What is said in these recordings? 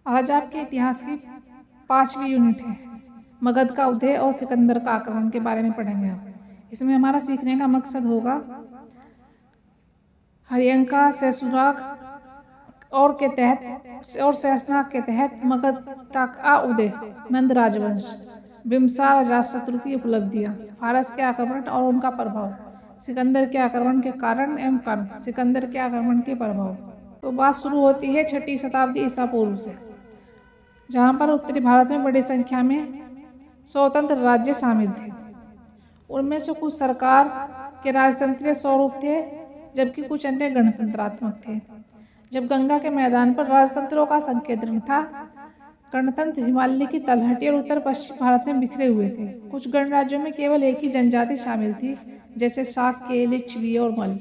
आज आपके इतिहास की 5वीं यूनिट है। मगध का उदय और सिकंदर का आक्रमण के बारे में पढ़ेंगे हम। इसमें हमारा सीखने का मकसद होगा हरियंका शैशुराग और के तहत और शैशनाग के तहत मगध का उदय, नंद राजवंश, बिम्बिसार अजातशत्रु की उपलब्धियां, फारस के आक्रमण और उनका प्रभाव, सिकंदर के आक्रमण के कारण एवं कारण, सिकंदर के आक्रमण के प्रभाव। तो बात शुरू होती है 6ठी शताब्दी ईसा पूर्व से, जहाँ पर उत्तरी भारत में बड़ी संख्या में स्वतंत्र राज्य शामिल थे। उनमें से कुछ सरकार के राजतंत्रीय स्वरूप थे, जबकि कुछ अन्य गणतंत्रात्मक थे। जब गंगा के मैदान पर राजतंत्रों का संकेंद्रण था, गणतंत्र हिमालय की तलहटी और उत्तर पश्चिम भारत में बिखरे हुए थे। कुछ गणराज्यों में केवल एक ही जनजाति शामिल थी, जैसे शाक्य, लिच्छवी और मल्ल।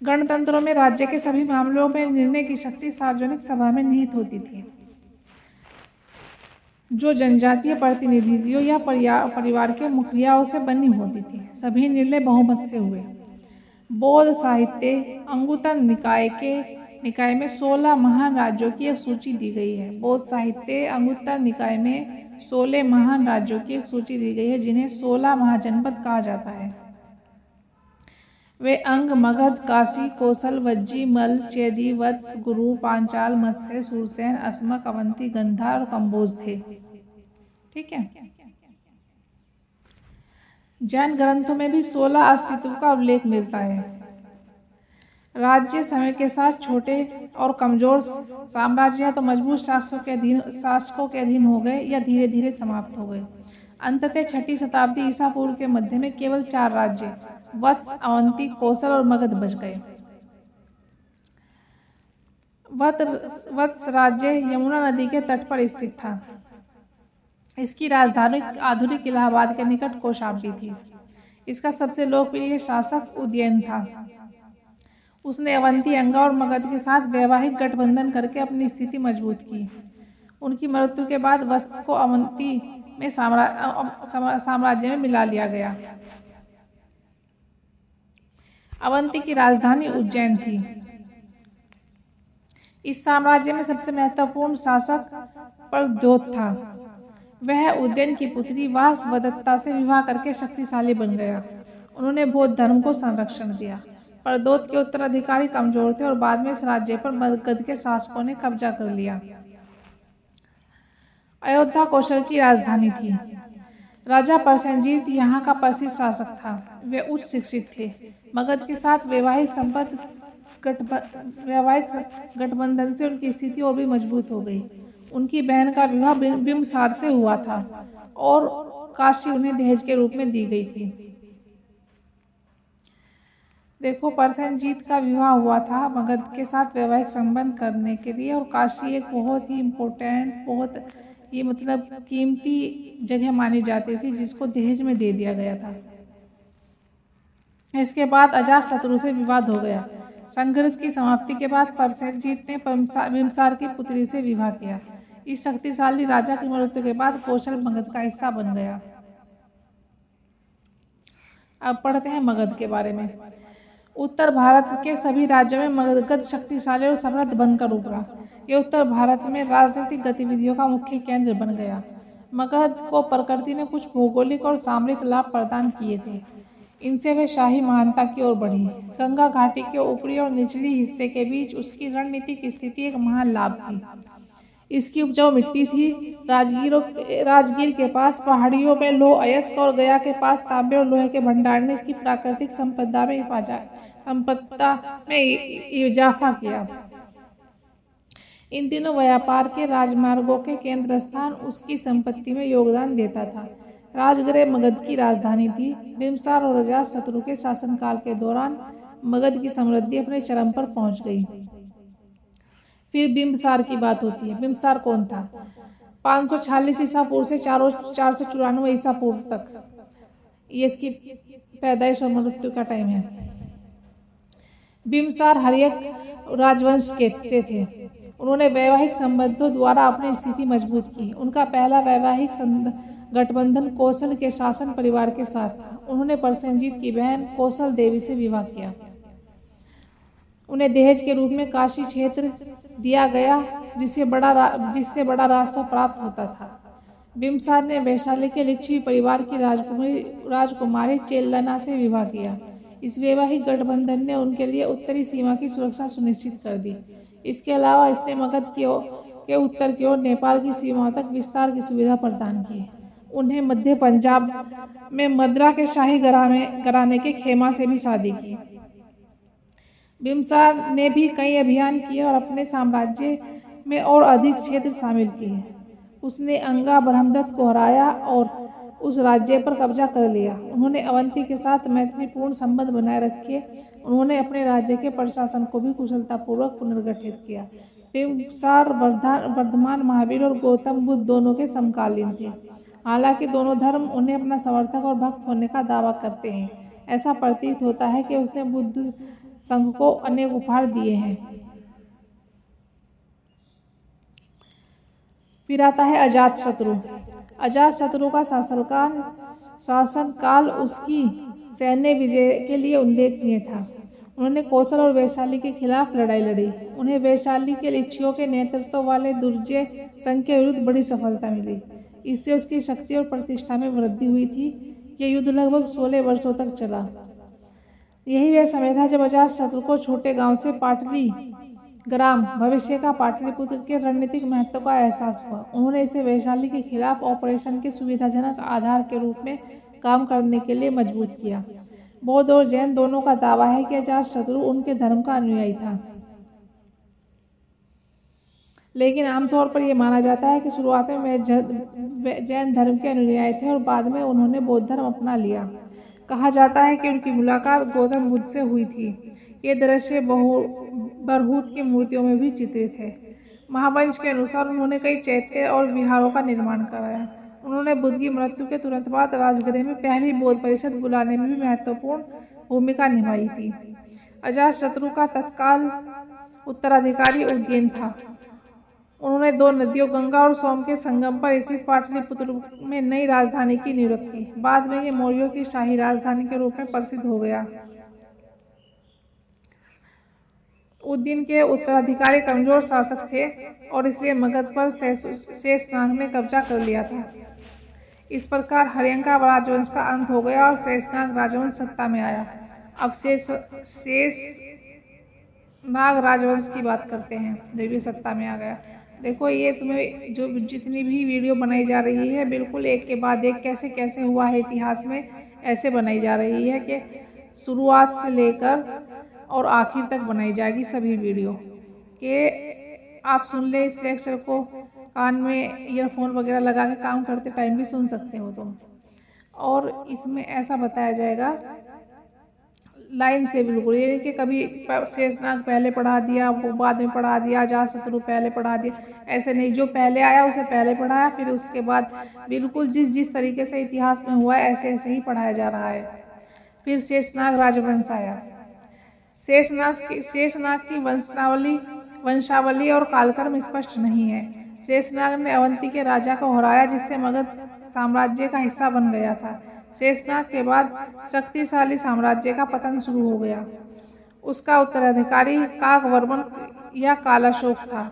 गणतंत्रों में राज्य के सभी मामलों में निर्णय की शक्ति सार्वजनिक सभा में निहित होती थी, जो जनजातीय प्रतिनिधियों या परिवार के मुखियाओं से बनी होती थी। सभी निर्णय बहुमत से हुए। बौद्ध साहित्य अंगुत्तर निकाय में 16 महान राज्यों की एक सूची दी गई है। बौद्ध साहित्य अंगुत्तर निकाय में 16 महान राज्यों की एक सूची दी गई है, जिन्हें 16 महाजनपद कहा जाता है। वे अंग, मगध, काशी, कोसल, वज्जी, मल्ल, चेदी, वत्स, गुरु, पांचाल, मत्स्य, सुरसेन, अस्मक, अवंती, गंधार और कंबोज थे। ठीक है। जैन ग्रंथों में भी 16 अस्तित्व का उल्लेख मिलता है। राज्य समय के साथ छोटे और कमजोर साम्राज्य तो मजबूत शासकों के अधीन हो गए या धीरे धीरे समाप्त हो गए। अंततः 6ठी शताब्दी ईसा पूर्व के मध्य में केवल 4 राज्य वत्स, अवंती, कोसल और मगध बच गए। वत्स राज्य यमुना नदी के तट पर स्थित था। इसकी राजधानी आधुनिक इलाहाबाद के निकट कौशाम्बी थी। इसका सबसे लोकप्रिय शासक उदयन था। उसने अवंती, अंगा और मगध के साथ वैवाहिक गठबंधन करके अपनी स्थिति मजबूत की। उनकी मृत्यु के बाद वत्स को अवंती में साम्राज्य में मिला लिया गया। अवंती की राजधानी उज्जैन थी। इस साम्राज्य में सबसे महत्वपूर्ण शासक प्रद्योत था। वह उदयन की पुत्री वासवदत्ता से विवाह करके शक्तिशाली बन गया। उन्होंने बौद्ध धर्म को संरक्षण दिया। प्रद्योत के उत्तराधिकारी कमजोर थे और बाद में इस राज्य पर मगध के शासकों ने कब्जा कर लिया। अयोध्या कौशल की राजधानी थी। राजा परसेनजीत यहाँ का प्रसिद्ध शासक था। वे उच्च शिक्षित थे। मगध के साथ वैवाहिक गठबंधन से उनकी स्थिति और भी मजबूत हो गई। उनकी बहन का विवाह बिम्बिसार से हुआ था और काशी उन्हें दहेज के रूप में दी गई थी। देखो, परसेनजीत का विवाह हुआ था मगध के साथ वैवाहिक संबंध करने के लिए, और काशी एक बहुत ही इम्पोर्टेंट, बहुत ही मतलब कीमती जगह मानी जाती थी, जिसको दहेज में दे दिया गया था। इसके बाद अजातशत्रु से विवाद हो गया। संघर्ष की समाप्ति के बाद परसेनजीत ने बिम्बिसार की पुत्री से विवाह किया। इस शक्तिशाली राजा की मृत्यु के बाद कौशल मगध का हिस्सा बन गया। अब पढ़ते हैं मगध के बारे में। उत्तर भारत के सभी राज्यों में मगध शक्तिशाली और समृद्ध बनकर उभरा। ये उत्तर भारत में राजनीतिक गतिविधियों का मुख्य केंद्र बन गया। मगध को प्रकृति ने कुछ भौगोलिक और सामरिक लाभ प्रदान किए थे। इनसे वे शाही महानता की ओर बढ़ी। गंगा घाटी के ऊपरी और निचली हिस्से के बीच उसकी रणनीतिक स्थिति एक महान लाभ थी। इसकी उपजाऊ मिट्टी थी। राजगीर के पास पहाड़ियों में लौह अयस्क और गया के पास तांबे और लोहे के भंडार ने इसकी प्राकृतिक संपदा में इजाफा किया। इन दिनों व्यापार के राजमार्गों के केंद्र स्थान उसकी संपत्ति में योगदान देता था। राजगृह मगध की राजधानी थी। बिम्बिसार और अजातशत्रु के शासनकाल के दौरान मगध की समृद्धि अपने चरम पर पहुंच गई। फिर बिम्बिसार की बात होती है। बिम्बिसार कौन था? 546 ईसा पूर्व से 494 ईसा पूर्व तक ये इसकी पैदाइश और मृत्यु का टाइम है। बिम्बिसार हर्यक राजवंश से थे। उन्होंने वैवाहिक संबंधों द्वारा अपनी स्थिति मजबूत की। उनका पहला वैवाहिक गठबंधन कौशल के शासन परिवार के साथ था। उन्होंने परसेनजीत की बहन कौशल देवी से विवाह किया। उन्हें दहेज के रूप में काशी क्षेत्र दिया गया जिससे बड़ा राजस्व प्राप्त होता था। बिम्बसार ने वैशाली के लिच्छवी परिवार की राजकुमारी चेल्लना से विवाह किया। इस वैवाहिक गठबंधन ने उनके लिए उत्तरी सीमा की सुरक्षा सुनिश्चित कर दी। इसके अलावा इसने मगध के उत्तर की ओर नेपाल की सीमाओं तक विस्तार की सुविधा प्रदान की। उन्हें मध्य पंजाब में मद्रा के शाही घराने के खेमा से भी शादी की। बिम्बसार ने भी कई अभियान किए और अपने साम्राज्य में और अधिक क्षेत्र शामिल किए। उसने अंगा ब्रह्मदत्त को हराया और उस राज्य पर कब्जा कर लिया। उन्होंने अवंती के साथ मैत्रीपूर्ण संबंध बनाए रखे। उन्होंने अपने राज्य के प्रशासन को भी कुशलतापूर्वक पुनर्गठित किया। बिम्बसार वर्धमान महावीर और गौतम बुद्ध दोनों के समकालीन थे। हालांकि दोनों धर्म उन्हें अपना समर्थक और भक्त होने का दावा करते हैं। ऐसा प्रतीत होता है कि उसने बुद्ध संघ को अनेक उपहार दिए हैं। फिर आता है अजातशत्रु। अजातशत्रु का शासनकाल उसकी सैन्य विजय के लिए उल्लेखनीय था। उन्होंने कौशल और वैशाली के खिलाफ लड़ाई लड़ी। उन्हें वैशाली के लिच्छवियों के नेतृत्व वाले दुर्जय संघ के विरुद्ध बड़ी सफलता मिली। इससे उसकी शक्ति और प्रतिष्ठा में वृद्धि हुई थी। यह युद्ध लगभग 16 वर्षों तक चला। यही वह समय था जब अजातशत्रु को छोटे गांव से पाटली ग्राम भविष्य का पाटलिपुत्र के रणनीतिक महत्व का एहसास हुआ। उन्होंने इसे वैशाली के खिलाफ ऑपरेशन के सुविधाजनक आधार के रूप में काम करने के लिए मजबूत किया। बौद्ध और जैन दोनों का दावा है कि अजातशत्रु उनके धर्म का अनुयायी था, लेकिन आमतौर पर यह माना जाता है कि शुरुआत में वे जैन धर्म के अनुयायी थे और बाद में उन्होंने बौद्ध धर्म अपना लिया। कहा जाता है कि उनकी मुलाकात गौतम बुद्ध से हुई थी। ये दृश्य बरहूत की मूर्तियों में भी चित्रित है। महावंश के अनुसार उन्होंने कई चैत्य और विहारों का निर्माण कराया। उन्होंने बुद्ध की मृत्यु के तुरंत बाद राजगृह में पहली बौद्ध परिषद बुलाने में भी महत्वपूर्ण भूमिका निभाई थी। अजातशत्रु का तत्काल उत्तराधिकारी उदयन था। उन्होंने 2 नदियों गंगा और सोम के संगम पर स्थित पाटलिपुत्र में नई राजधानी की नींव रखी। बाद में ये मौर्यों की शाही राजधानी के रूप में प्रसिद्ध हो गया। उदयन के उत्तराधिकारी कमजोर शासक थे और इसलिए मगध पर शेषनाग ने कब्जा कर लिया था। इस प्रकार हर्यंका राजवंश का अंत हो गया और शेषनाग राजवंश सत्ता में आया। अब शेषनाग राजवंश की बात करते हैं जब ये सत्ता में आ गया। देखो, ये तुम्हें जो जितनी भी वीडियो बनाई जा रही है बिल्कुल एक के बाद एक कैसे कैसे हुआ है इतिहास में, ऐसे बनाई जा रही है कि शुरुआत से लेकर और आखिर तक बनाई जाएगी सभी वीडियो कि आप सुन ले। इस लेक्चर को कान में ईयरफोन वगैरह लगा के काम करते टाइम भी सुन सकते हो तुम। और इसमें ऐसा बताया जाएगा लाइन से बिल्कुल, ये कि कभी शेषनाग पहले पढ़ा दिया, वो बाद में पढ़ा दिया, अजातशत्रु पहले पढ़ा दिया, ऐसे नहीं। जो पहले आया उसे पहले पढ़ाया, फिर उसके बाद बिल्कुल जिस तरीके से इतिहास में हुआ ऐसे ऐसे ही पढ़ाया जा रहा है। फिर शेषनाग राजवंश आया। शेषनाग की वंशावली और कालक्रम स्पष्ट नहीं है। शेषनाग ने अवंती के राजा को हराया जिससे मगध साम्राज्य का हिस्सा बन गया था। शेषनाग के बाद शक्तिशाली साम्राज्य का पतन शुरू हो गया। उसका उत्तराधिकारी काकवर्मन या कालाशोक था।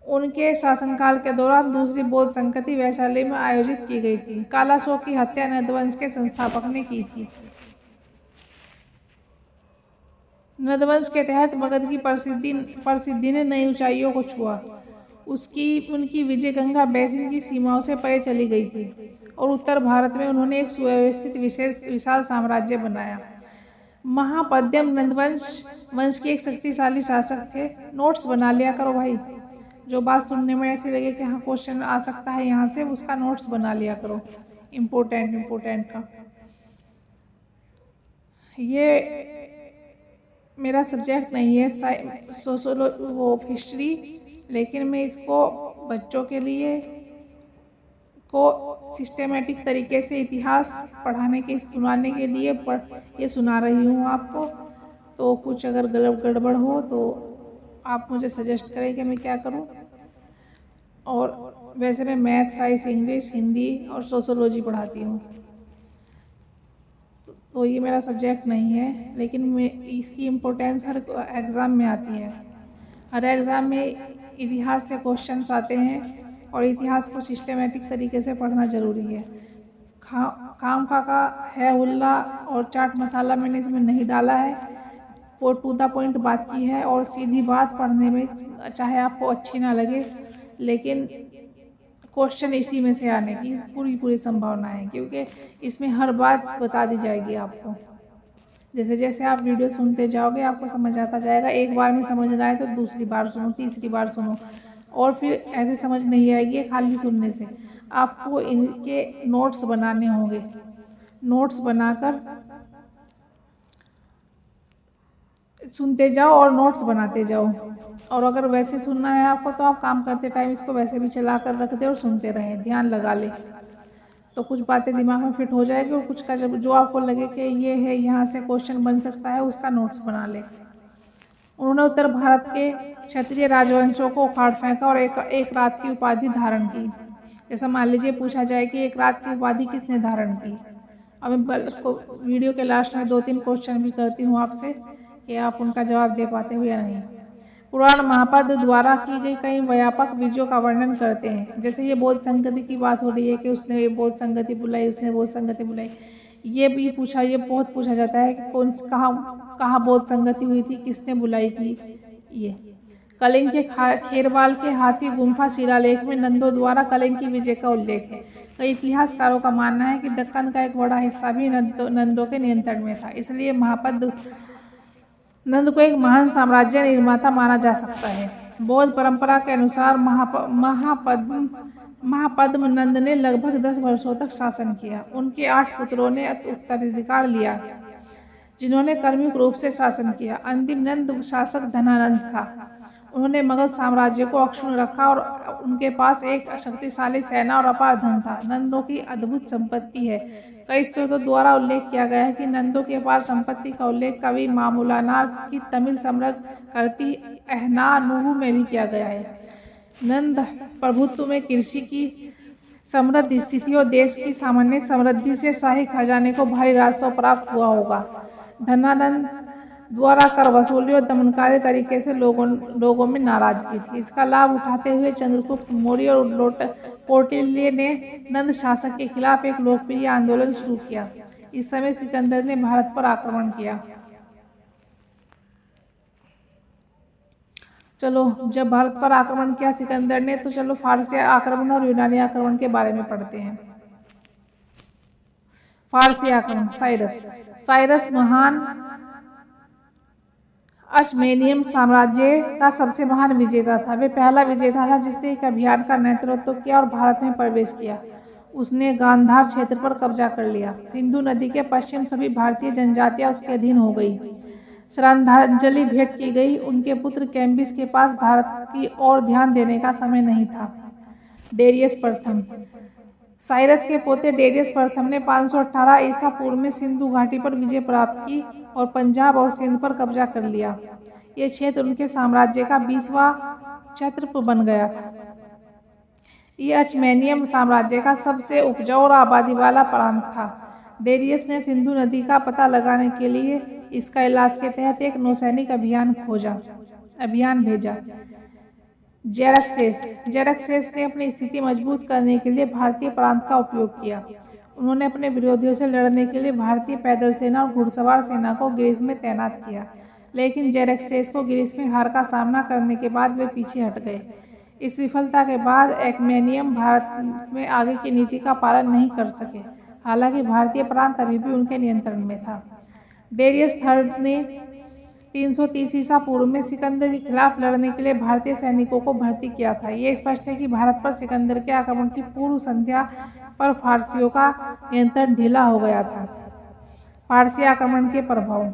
उनके शासनकाल के दौरान दूसरी बौद्ध संक्रांति वैशाली में आयोजित की गई थी। कालाशोक की हत्या नंदवंश के संस्थापक ने की थी। नंदवंश के तहत मगध की प्रसिद्धि ने नई ऊंचाइयों को छुआ। उनकी विजय गंगा बेसिन की सीमाओं से परे चली गई थी और उत्तर भारत में उन्होंने एक सुव्यवस्थित विशाल साम्राज्य बनाया। महापद्यम नंदवंश के एक शक्तिशाली शासक थे। नोट्स बना लिया करो भाई, जो बात सुनने में ऐसी लगे कि हाँ क्वेश्चन आ सकता है यहाँ से, उसका नोट्स बना लिया करो इम्पोर्टेंट का। ये मेरा सब्जेक्ट नहीं है सोशोलॉजी हिस्ट्री, लेकिन मैं इसको बच्चों के लिए को सिस्टेमेटिक तरीके से इतिहास सुनाने के लिए ये सुना रही हूँ आपको। तो कुछ अगर गड़बड़ हो तो आप मुझे सजेस्ट करें कि मैं क्या करूँ। और वैसे मैं मैथ, साइंस, इंग्लिश, हिंदी और सोशोलॉजी पढ़ाती हूँ, तो ये मेरा सब्जेक्ट नहीं है, लेकिन इसकी इम्पोर्टेंस हर एग्ज़ाम में आती है। हर एग्ज़ाम में इतिहास से क्वेश्चंस आते हैं और इतिहास को सिस्टमेटिक तरीके से पढ़ना ज़रूरी है। खाम खा का है हुल्ला और चाट मसाला मैंने इसमें नहीं डाला है। वो टू द पॉइंट बात की है और सीधी बात पढ़ने में चाहे आपको अच्छी ना लगे, लेकिन क्वेश्चन इसी में से आने की पूरी संभावना है, क्योंकि इसमें हर बात बता दी जाएगी आपको। जैसे जैसे आप वीडियो सुनते जाओगे आपको समझ आता जाएगा। एक बार में समझ ना आए तो दूसरी बार सुनो, तीसरी बार सुनो, और फिर ऐसे समझ नहीं आएगी खाली सुनने से। आपको इनके नोट्स बनाने होंगे। नोट्स बनाकर सुनते जाओ और नोट्स बनाते जाओ। और अगर वैसे सुनना है आपको तो आप काम करते टाइम इसको वैसे भी चला कर रख दे और सुनते रहें, ध्यान लगा ले, तो कुछ बातें दिमाग में फिट हो जाएगी। और कुछ का जब जो आपको लगे कि ये है यहाँ से क्वेश्चन बन सकता है, उसका नोट्स बना ले। उन्होंने उत्तर भारत के क्षत्रिय राजवंशों को उखाड़ फेंका और एक रात की उपाधि धारण की। जैसा मान लीजिए पूछा जाए कि एक रात की उपाधि किसने धारण की। अब मैं वीडियो के लास्ट में 2-3 क्वेश्चन भी करती हूँ आपसे कि आप उनका जवाब दे पाते हो या नहीं। पुराण महापद द्वारा की गई कई व्यापक विजयों का वर्णन करते हैं। जैसे ये बोध संगति की बात हो रही है कि उसने ये बोध संगति बुलाई, उसने बोध संगति बुलाई, ये भी पूछा, ये बहुत पूछा जाता है कि कहाँ बोध संगति हुई थी, किसने बुलाई थी। ये कलिंग के खेरवाल के हाथी गुम्फा शिलालेख में नंदों द्वारा कलिंग की विजय का उल्लेख है। कई इतिहासकारों का मानना है कि दक्कन का एक बड़ा हिस्सा भी नंदों के नियंत्रण में था, इसलिए नंद को एक महान साम्राज्य निर्माता माना जा सकता है। बौद्ध परंपरा के अनुसार महापद्म नंद ने लगभग 10 वर्षों तक शासन किया। उनके 8 पुत्रों ने उत्तराधिकार लिया, जिन्होंने कर्मिक रूप से शासन किया। अंतिम नंद शासक धनानंद था। उन्होंने मगध साम्राज्य को अक्षुण्ण रखा और उनके पास एक शक्तिशाली सेना और अपार धन था। नंदों की अद्भुत संपत्ति है। कई स्रोतों द्वारा उल्लेख किया गया है कि नंदों के अपार संपत्ति का उल्लेख कवि मामूलानार की तमिल सम्राट करती अहनानुहु में भी किया गया है। नंद प्रभुत्व में कृषि की समृद्ध स्थिति और देश की सामान्य समृद्धि से शाही खजाने को भारी राजस्व प्राप्त हुआ होगा। धनानंद द्वारा कर वसूली और दमनकारी तरीके से लोगों में नाराजगी थी। इसका लाभ उठाते हुए चंद्रगुप्त मौर्य और कौटिल्य ने नंद शासक के खिलाफ एक लोकप्रिय आंदोलन शुरू किया। इस समय सिकंदर ने भारत पर आक्रमण किया। चलो, जब भारत पर आक्रमण किया सिकंदर ने, तो चलो फारसी आक्रमण और यूनानी आक्रमण के बारे में पढ़ते हैं। फारसी आक्रमण। साइरस महान अचमेनियन साम्राज्य का सबसे महान विजेता था। वे पहला विजेता था जिसने एक अभियान का नेतृत्व किया और भारत में प्रवेश किया। उसने गांधार क्षेत्र पर कब्जा कर लिया। सिंधु नदी के पश्चिम सभी भारतीय जनजातियां उसके अधीन हो गई। श्रद्धांजलि भेंट की गई। उनके पुत्र कैम्बिस के पास भारत की ओर ध्यान देने का समय नहीं था। डेरियस प्रथम। साइरस के पोते डेरियस प्रथम ने 518 ईसा पूर्व में सिंधु घाटी पर विजय प्राप्त की और पंजाब और सिंध पर कब्जा कर लिया। ये क्षेत्र उनके साम्राज्य का 20वां क्षेत्र बन गया था। ये अचमेनियन साम्राज्य का सबसे उपजाऊ और आबादी वाला प्रांत था। डेरियस ने सिंधु नदी का पता लगाने के लिए इसका इलाज के तहत एक नौसैनिक अभियान भेजा। जेरक्सेस ने अपनी स्थिति मजबूत करने के लिए भारतीय प्रांत का उपयोग किया। उन्होंने अपने विरोधियों से लड़ने के लिए भारतीय पैदल सेना और घुड़सवार सेना को ग्रीस में तैनात किया, लेकिन जेरक्सेस को ग्रीस में हार का सामना करने के बाद वे पीछे हट गए। इस विफलता के बाद एक्मेनियम भारत में आगे की नीति का पालन नहीं कर सके, हालांकि भारतीय प्रांत अभी भी उनके नियंत्रण में था। डेरियस थर्ड ने 330 ईसा पूर्व में सिकंदर के खिलाफ लड़ने के लिए भारतीय सैनिकों को भर्ती किया था। ये स्पष्ट है कि भारत पर सिकंदर के आक्रमण की पूर्व संध्या पर फारसियों का नियंत्रण ढीला हो गया था। फारसी आक्रमण के प्रभाव।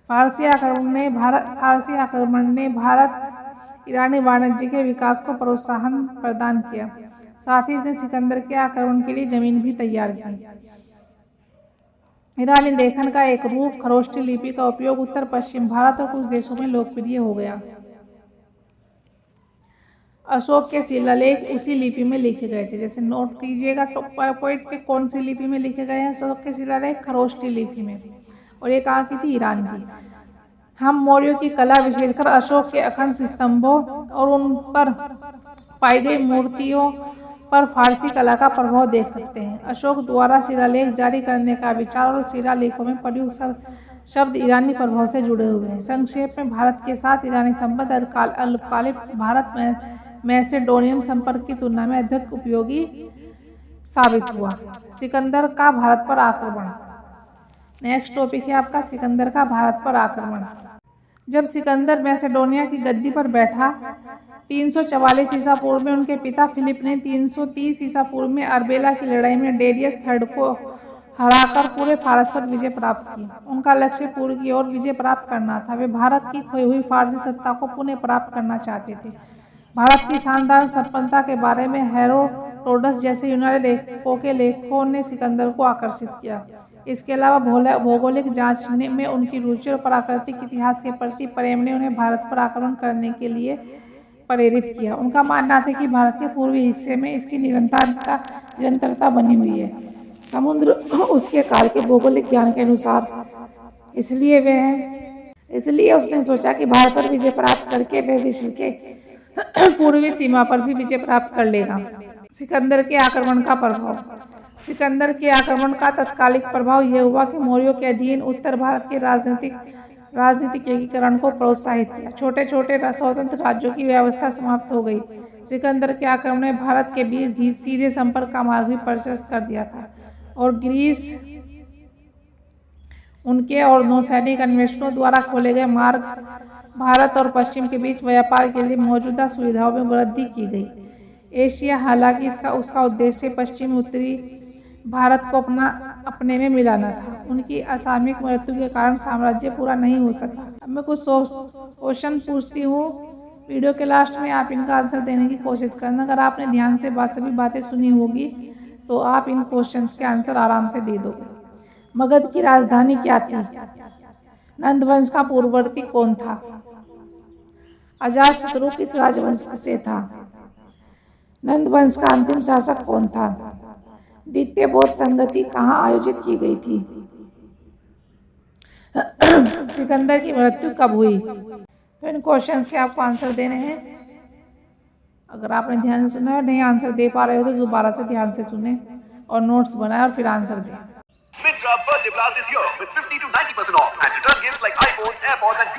फारसी आक्रमण ने भारत ईरानी वाणिज्य के विकास को प्रोत्साहन प्रदान किया। साथ ही इसने सिकंदर के आक्रमण के लिए जमीन भी तैयार की। ईरानी लेखन का एक रूप खरोष्टी लिपि का उपयोग उत्तर पश्चिम भारत और कुछ देशों में लोकप्रिय हो गया। अशोक के शिलालेख उसी लिपि में लिखे गए थे। जैसे नोट कीजिएगा पॉइंट के कौन सी लिपि में लिखे गए हैं। अशोक के शिलालेख खरोष्टी लिपि में, और ये कहाँ की थी? ईरान की। हम मौर्यों की कला, विशेषकर अशोक के अखंड स्तंभों और उन पर पाई गई मूर्तियों पर फारसी कला का प्रभाव देख सकते हैं। अशोक द्वारा शिलालेख जारी करने का विचार और शिलालेखों में प्रयुक्त शब्द ईरानी प्रभाव से जुड़े हुए हैं। संक्षेप में, भारत के साथ ईरानी संबंध अल्पकालिक भारत में मैसेडोनियन संपर्क की तुलना में अधिक उपयोगी साबित हुआ। सिकंदर का भारत पर आक्रमण। नेक्स्ट टॉपिक है आपका सिकंदर का भारत पर आक्रमण। जब सिकंदर मैसेडोनिया की गद्दी पर बैठा 344 ईसा पूर्व में, उनके पिता फिलिप ने 330 ईसा पूर्व में अर्बेला की लड़ाई में डेरियस III को हराकर पूरे फारस पर विजय प्राप्त की। उनका लक्ष्य पूर्व की ओर विजय प्राप्त करना था। वे भारत की खोई हुई फारसी सत्ता को पुनः प्राप्त करना चाहते थे। भारत की शानदार संपन्नता के बारे में हेरोडोटस जैसे यूनानी लेखकों के लेखों ने सिकंदर को आकर्षित किया। इसके अलावा भौगोलिक जांचने में उनकी रुचि और प्राकृतिक इतिहास के प्रति प्रेम ने उन्हें भारत पर आक्रमण करने के लिए प्रेरित किया। उनका मानना था कि भारत के पूर्वी हिस्से में इसकी निरंतरता बनी हुई है, समुद्र उसके काल के भौगोलिक ज्ञान के अनुसार। इसलिए उसने सोचा कि भारत पर विजय प्राप्त करके वह विश्व के पूर्वी सीमा पर भी विजय प्राप्त कर लेगा। सिकंदर के आक्रमण का प्रभाव। सिकंदर के आक्रमण का तत्कालिक प्रभाव यह हुआ कि मौर्यों के अधीन उत्तर भारत के राजनीतिक एकीकरण को प्रोत्साहित किया। छोटे छोटे स्वतंत्र राज्यों की व्यवस्था समाप्त हो गई। सिकंदर के आक्रमण ने भारत के बीच सीधे संपर्क का मार्ग भी प्रशस्त कर दिया था और ग्रीस उनके और नौसैनिक अन्वेषणों द्वारा खोले गए मार्ग भारत और पश्चिम के बीच व्यापार के लिए मौजूदा सुविधाओं में वृद्धि की गई। एशिया, हालांकि उसका उद्देश्य पश्चिमी उत्तरी भारत को अपने में मिलाना था। उनकी असामयिक मृत्यु के कारण साम्राज्य पूरा नहीं हो सका। अब मैं कुछ क्वेश्चन पूछती हूँ, वीडियो के लास्ट में आप इनका आंसर देने की कोशिश करना। अगर आपने ध्यान से सभी बातें सुनी होगी तो आप इन क्वेश्चंस के आंसर आराम से दे दोगे। मगध की राजधानी क्या थी? नंदवंश का पूर्ववर्ती कौन था? अजातशत्रु किस राजवंश से था? नंदवंश का अंतिम शासक कौन था? द्वितीय बौद्ध संगति कहाँ आयोजित की गई थी? सिकंदर की मृत्यु कब हुई? तो इन क्वेश्चंस के आपको आंसर देने हैं। अगर आपने ध्यान से सुना है, नहीं आंसर दे पा रहे हो तो दोबारा से ध्यान से सुने और नोट्स बनाए और फिर आंसर दें। Myntra birthday blast is here with 50 to 90% off and return gifts like iPhones, AirPods and